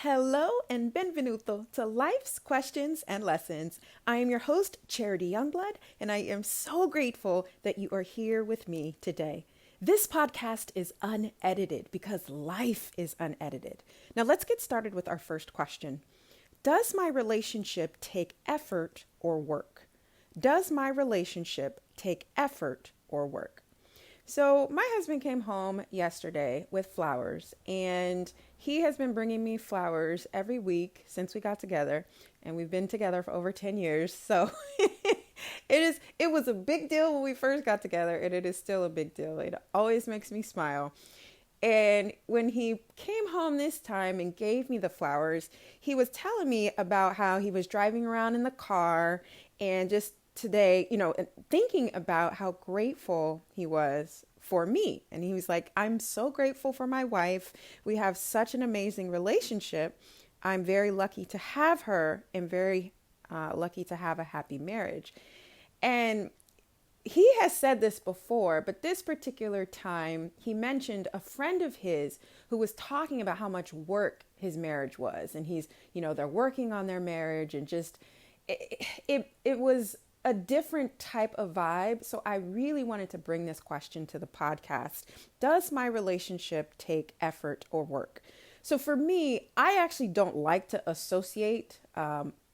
Hello and benvenuto to Life's Questions and Lessons. I am your host, Charity Youngblood, and I am so grateful that you are here with me today. This podcast is unedited because life is unedited. Now let's get started with our first question. Does my relationship take effort or work? Does my relationship take effort or work? So, my husband came home yesterday with flowers, and he has been bringing me flowers every week since we got together, and we've been together for over 10 years. So, it was a big deal when we first got together, and it is still a big deal. It always makes me smile. And when he came home this time and gave me the flowers, he was telling me about how he was driving around in the car and just today, thinking about how grateful he was for me. And he was like, I'm so grateful for my wife. We have such an amazing relationship. I'm very lucky to have her and very lucky to have a happy marriage. And he has said this before, but this particular time he mentioned a friend of his who was talking about how much work his marriage was. And they're working on their marriage and just, it was a different type of vibe. So I really wanted to bring this question to the podcast. Does my relationship take effort or work? So for me, I actually don't like to associate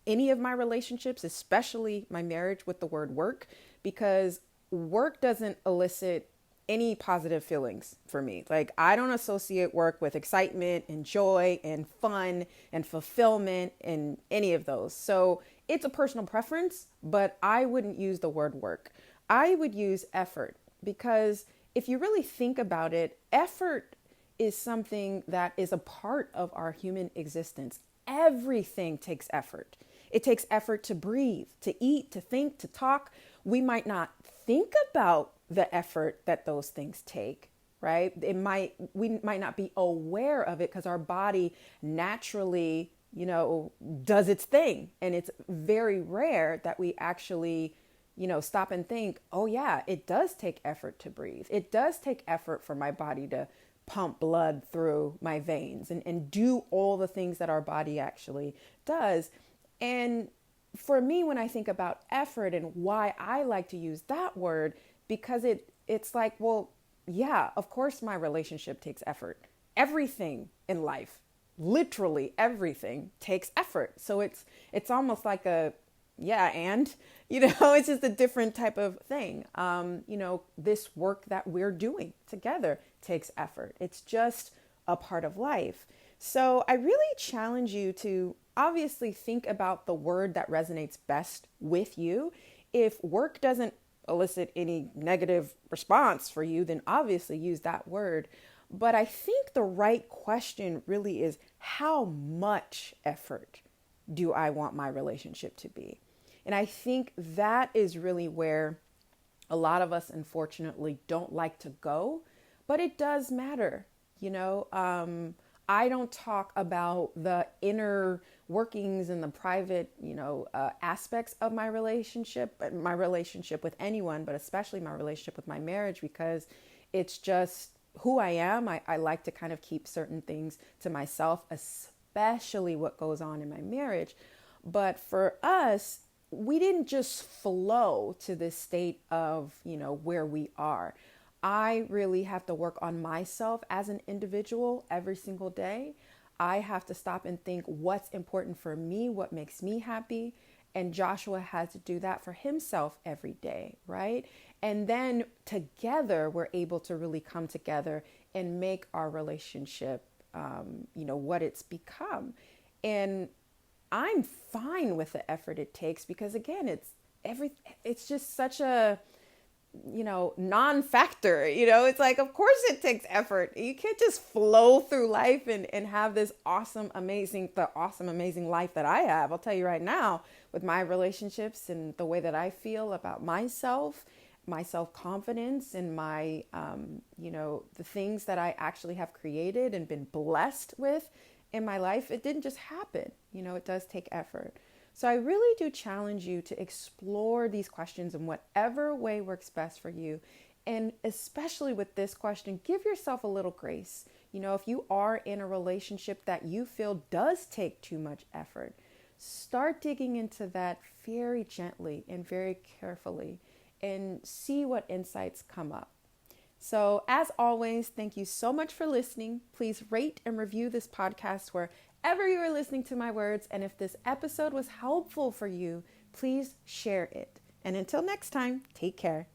any of my relationships, especially my marriage, with the word work, because work doesn't elicit any positive feelings for me. Like, I don't associate work with excitement and joy and fun and fulfillment and any of those. So it's a personal preference, but I wouldn't use the word work. I would use effort, because if you really think about it, effort is something that is a part of our human existence. Everything takes effort. It takes effort to breathe, to eat, to think, to talk. We might not think about the effort that those things take, right? We might not be aware of it because our body naturally, does its thing. And it's very rare that we actually, stop and think, oh yeah, it does take effort to breathe. It does take effort for my body to pump blood through my veins and do all the things that our body actually does. And for me, when I think about effort and why I like to use that word, because it's like, well, yeah, of course my relationship takes effort. Everything in life, literally everything, takes effort. So it's almost like it's just a different type of thing. This work that we're doing together takes effort. It's just a part of life. So I really challenge you to obviously think about the word that resonates best with you. If work doesn't elicit any negative response for you, then obviously use that word. But I think the right question really is, how much effort do I want my relationship to be? And I think that is really where a lot of us, unfortunately, don't like to go, but it does matter. I don't talk about the inner workings and the private, aspects of my relationship with anyone, but especially my relationship with my marriage, because it's just who I am. I like to kind of keep certain things to myself, especially what goes on in my marriage. But for us, we didn't just flow to this state of, where we are. I really have to work on myself as an individual every single day. I have to stop and think what's important for me, what makes me happy. And Joshua had to do that for himself every day, right? And then together, we're able to really come together and make our relationship, what it's become. And I'm fine with the effort it takes, because again, it's just such a non-factor. It's like, of course it takes effort. You can't just flow through life and have this awesome, amazing life that I have. I'll tell you right now, with my relationships and the way that I feel about myself, my self-confidence and my, the things that I actually have created and been blessed with in my life, it didn't just happen. It does take effort. So I really do challenge you to explore these questions in whatever way works best for you. And especially with this question, give yourself a little grace. If you are in a relationship that you feel does take too much effort, start digging into that very gently and very carefully and see what insights come up. So, as always, thank you so much for listening. Please rate and review this podcast wherever you are listening to my words. And if this episode was helpful for you, please share it. And until next time, take care.